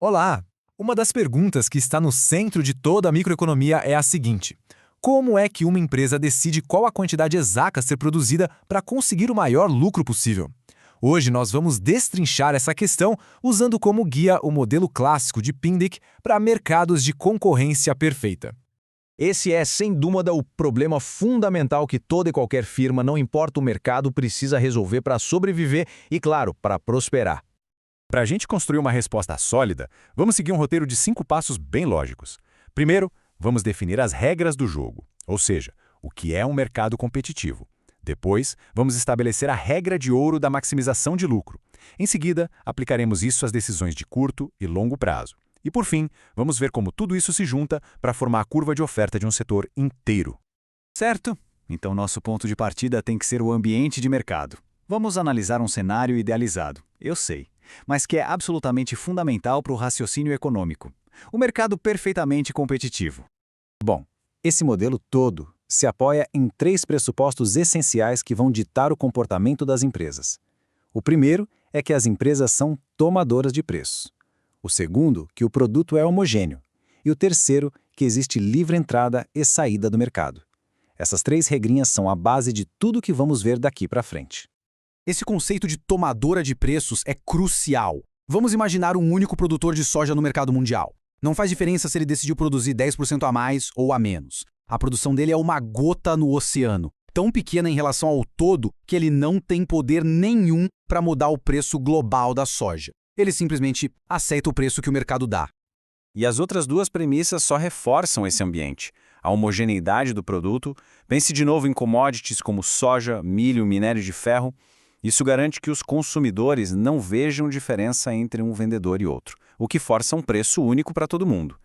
Olá! Uma das perguntas que está no centro de toda a microeconomia é a seguinte: como é que uma empresa decide qual a quantidade exata a ser produzida para conseguir o maior lucro possível? Hoje nós vamos destrinchar essa questão usando como guia o modelo clássico de Pindyck para mercados de concorrência perfeita. Esse é, sem dúvida, o problema fundamental que toda e qualquer firma, não importa o mercado, precisa resolver para sobreviver e, claro, para prosperar. Para a gente construir uma resposta sólida, vamos seguir um roteiro de 5 passos bem lógicos. Primeiro, vamos definir as regras do jogo, ou seja, o que é um mercado competitivo. Depois, vamos estabelecer a regra de ouro da maximização de lucro. Em seguida, aplicaremos isso às decisões de curto e longo prazo. E por fim, vamos ver como tudo isso se junta para formar a curva de oferta de um setor inteiro. Certo? Então nosso ponto de partida tem que ser o ambiente de mercado. Vamos analisar um cenário idealizado, eu sei, mas que é absolutamente fundamental para o raciocínio econômico. O mercado perfeitamente competitivo. Bom, esse modelo todo se apoia em 3 pressupostos essenciais que vão ditar o comportamento das empresas. O primeiro é que as empresas são tomadoras de preços. O segundo, que o produto é homogêneo. E o terceiro, que existe livre entrada e saída do mercado. Essas 3 regrinhas são a base de tudo que vamos ver daqui para frente. Esse conceito de tomadora de preços é crucial. Vamos imaginar um único produtor de soja no mercado mundial. Não faz diferença se ele decidiu produzir 10% a mais ou a menos. A produção dele é uma gota no oceano, tão pequena em relação ao todo que ele não tem poder nenhum para mudar o preço global da soja. Ele simplesmente aceita o preço que o mercado dá. E as outras 2 premissas só reforçam esse ambiente. A homogeneidade do produto, pense de novo em commodities como soja, milho, minério de ferro. Isso garante que os consumidores não vejam diferença entre um vendedor e outro, o que força um preço único para todo mundo.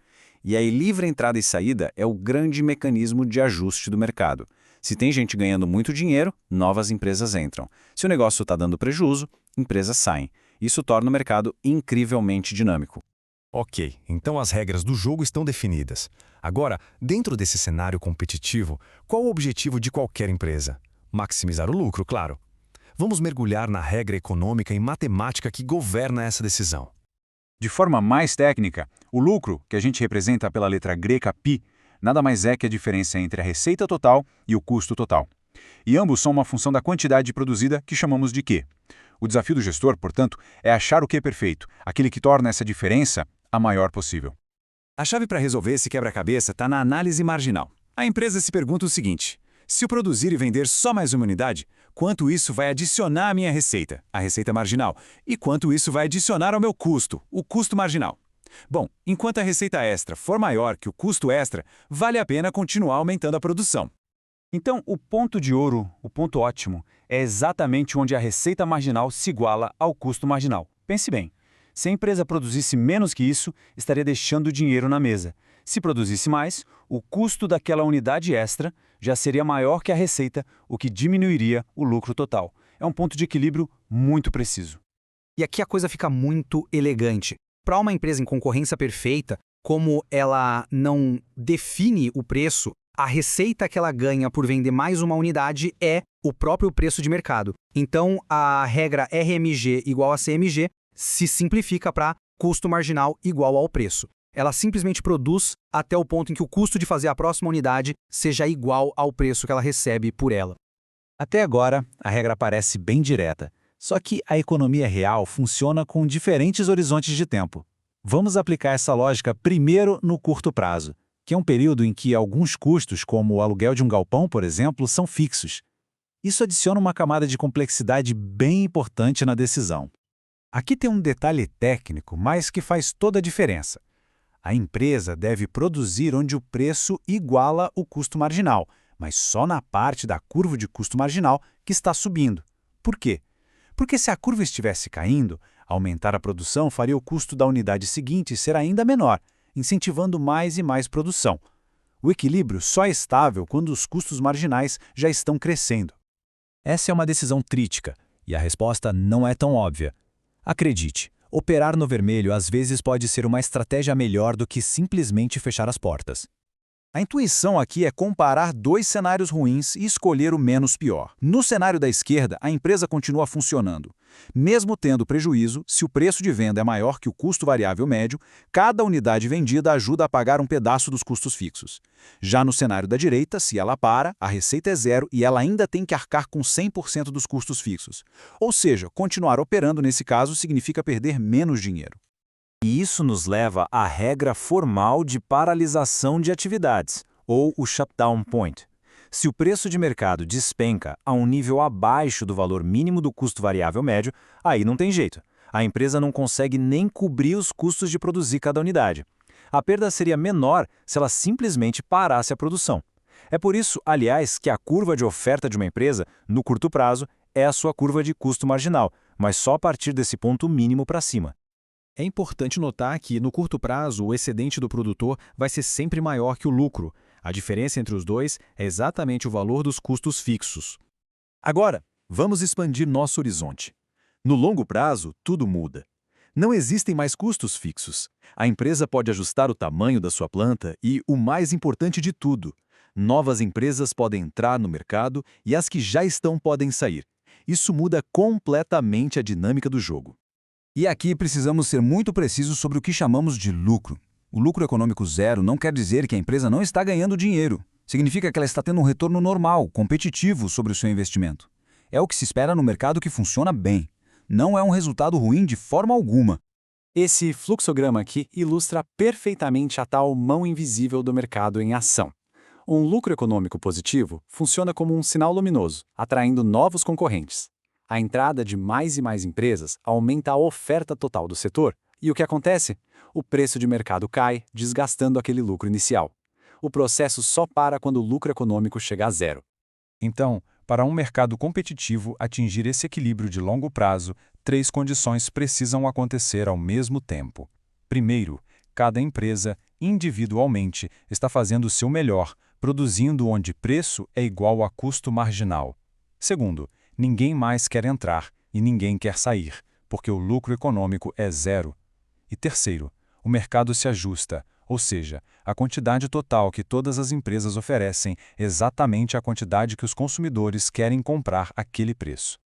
E aí, livre entrada e saída é o grande mecanismo de ajuste do mercado. Se tem gente ganhando muito dinheiro, novas empresas entram. Se o negócio está dando prejuízo, empresas saem. Isso torna o mercado incrivelmente dinâmico. Ok, então as regras do jogo estão definidas. Agora, dentro desse cenário competitivo, qual o objetivo de qualquer empresa? Maximizar o lucro, claro. Vamos mergulhar na regra econômica e matemática que governa essa decisão. De forma mais técnica, o lucro, que a gente representa pela letra grega π, nada mais é que a diferença entre a receita total e o custo total. E ambos são uma função da quantidade produzida que chamamos de Q. O desafio do gestor, portanto, é achar o Q perfeito, aquele que torna essa diferença a maior possível. A chave para resolver esse quebra-cabeça está na análise marginal. A empresa se pergunta o seguinte: se eu produzir e vender só mais uma unidade, quanto isso vai adicionar à minha receita, a receita marginal, e quanto isso vai adicionar ao meu custo, o custo marginal? Bom, enquanto a receita extra for maior que o custo extra, vale a pena continuar aumentando a produção. Então, o ponto de ouro, o ponto ótimo, é exatamente onde a receita marginal se iguala ao custo marginal. Pense bem, se a empresa produzisse menos que isso, estaria deixando dinheiro na mesa. Se produzisse mais, o custo daquela unidade extra já seria maior que a receita, o que diminuiria o lucro total. É um ponto de equilíbrio muito preciso. E aqui a coisa fica muito elegante. Para uma empresa em concorrência perfeita, como ela não define o preço, a receita que ela ganha por vender mais uma unidade é o próprio preço de mercado. Então, a regra RMG igual a CMG se simplifica para custo marginal igual ao preço. Ela simplesmente produz até o ponto em que o custo de fazer a próxima unidade seja igual ao preço que ela recebe por ela. Até agora, a regra parece bem direta. Só que a economia real funciona com diferentes horizontes de tempo. Vamos aplicar essa lógica primeiro no curto prazo, que é um período em que alguns custos, como o aluguel de um galpão, por exemplo, são fixos. Isso adiciona uma camada de complexidade bem importante na decisão. Aqui tem um detalhe técnico, mas que faz toda a diferença. A empresa deve produzir onde o preço iguala o custo marginal, mas só na parte da curva de custo marginal que está subindo. Por quê? Porque se a curva estivesse caindo, aumentar a produção faria o custo da unidade seguinte ser ainda menor, incentivando mais e mais produção. O equilíbrio só é estável quando os custos marginais já estão crescendo. Essa é uma decisão crítica, e a resposta não é tão óbvia. Acredite, operar no vermelho às vezes pode ser uma estratégia melhor do que simplesmente fechar as portas. A intuição aqui é comparar 2 cenários ruins e escolher o menos pior. No cenário da esquerda, a empresa continua funcionando. Mesmo tendo prejuízo, se o preço de venda é maior que o custo variável médio, cada unidade vendida ajuda a pagar um pedaço dos custos fixos. Já no cenário da direita, se ela para, a receita é zero e ela ainda tem que arcar com 100% dos custos fixos. Ou seja, continuar operando nesse caso significa perder menos dinheiro. E isso nos leva à regra formal de paralisação de atividades, ou o shutdown point. Se o preço de mercado despenca a um nível abaixo do valor mínimo do custo variável médio, aí não tem jeito. A empresa não consegue nem cobrir os custos de produzir cada unidade. A perda seria menor se ela simplesmente parasse a produção. É por isso, aliás, que a curva de oferta de uma empresa, no curto prazo, é a sua curva de custo marginal, mas só a partir desse ponto mínimo para cima. É importante notar que, no curto prazo, o excedente do produtor vai ser sempre maior que o lucro. A diferença entre os dois é exatamente o valor dos custos fixos. Agora, vamos expandir nosso horizonte. No longo prazo, tudo muda. Não existem mais custos fixos. A empresa pode ajustar o tamanho da sua planta e, o mais importante de tudo, novas empresas podem entrar no mercado e as que já estão podem sair. Isso muda completamente a dinâmica do jogo. E aqui precisamos ser muito precisos sobre o que chamamos de lucro. O lucro econômico zero não quer dizer que a empresa não está ganhando dinheiro. Significa que ela está tendo um retorno normal, competitivo sobre o seu investimento. É o que se espera no mercado que funciona bem. Não é um resultado ruim de forma alguma. Esse fluxograma aqui ilustra perfeitamente a tal mão invisível do mercado em ação. Um lucro econômico positivo funciona como um sinal luminoso, atraindo novos concorrentes. A entrada de mais e mais empresas aumenta a oferta total do setor. E o que acontece? O preço de mercado cai, desgastando aquele lucro inicial. O processo só para quando o lucro econômico chega a zero. Então, para um mercado competitivo atingir esse equilíbrio de longo prazo, 3 condições precisam acontecer ao mesmo tempo. Primeiro, cada empresa, individualmente, está fazendo o seu melhor, produzindo onde preço é igual a custo marginal. Segundo, ninguém mais quer entrar e ninguém quer sair, porque o lucro econômico é zero. E terceiro, o mercado se ajusta, ou seja, a quantidade total que todas as empresas oferecem é exatamente a quantidade que os consumidores querem comprar àquele preço.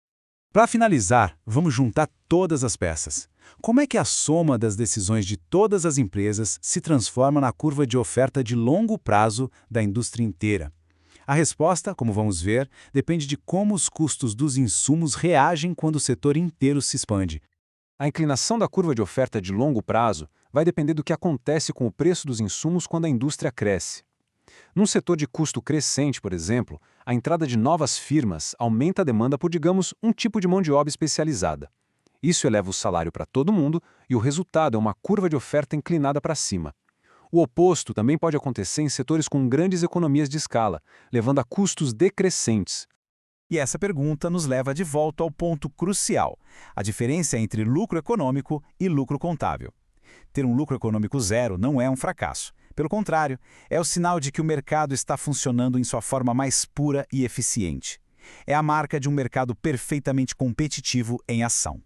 Para finalizar, vamos juntar todas as peças. Como é que a soma das decisões de todas as empresas se transforma na curva de oferta de longo prazo da indústria inteira? A resposta, como vamos ver, depende de como os custos dos insumos reagem quando o setor inteiro se expande. A inclinação da curva de oferta de longo prazo vai depender do que acontece com o preço dos insumos quando a indústria cresce. Num setor de custo crescente, por exemplo, a entrada de novas firmas aumenta a demanda por, digamos, um tipo de mão de obra especializada. Isso eleva o salário para todo mundo e o resultado é uma curva de oferta inclinada para cima. O oposto também pode acontecer em setores com grandes economias de escala, levando a custos decrescentes. E essa pergunta nos leva de volta ao ponto crucial, a diferença entre lucro econômico e lucro contábil. Ter um lucro econômico zero não é um fracasso. Pelo contrário, é o sinal de que o mercado está funcionando em sua forma mais pura e eficiente. É a marca de um mercado perfeitamente competitivo em ação.